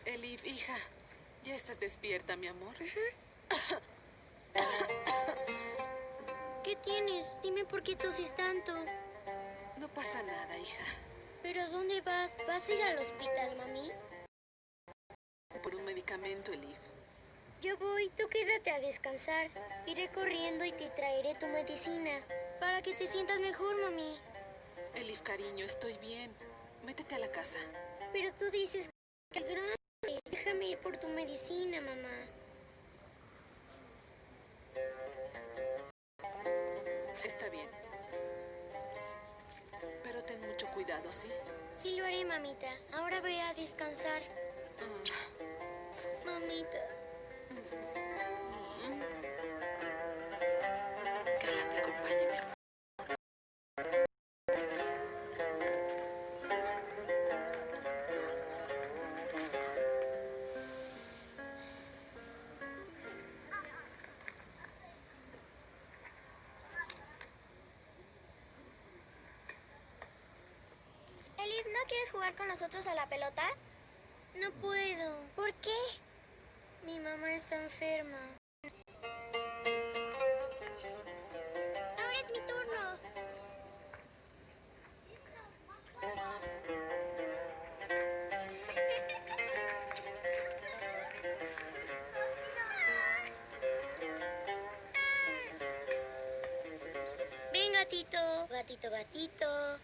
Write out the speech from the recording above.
Elif, hija, ¿ya estás despierta, mi amor? ¿Qué tienes? Dime por qué toses tanto. No pasa nada, hija. ¿Pero a dónde vas? ¿Vas a ir al hospital, mami? Por un medicamento, Elif. Yo voy, tú quédate a descansar. Iré corriendo y te traeré tu medicina para que te sientas mejor, mami. Elif, cariño, estoy bien. Métete a la casa. Pero tú dices que es grande. Déjame ir por tu medicina, mamá. Está bien. Pero ten mucho cuidado, ¿sí? Sí lo haré, mamita. Ahora voy a descansar. Mamita. Carla, te acompañe, mi amor. Elif, ¿no quieres jugar con nosotros a la pelota? No puedo. ¿Por qué? Mi mamá está enferma. Ahora es mi turno. Ven, gatito. Gatito, gatito.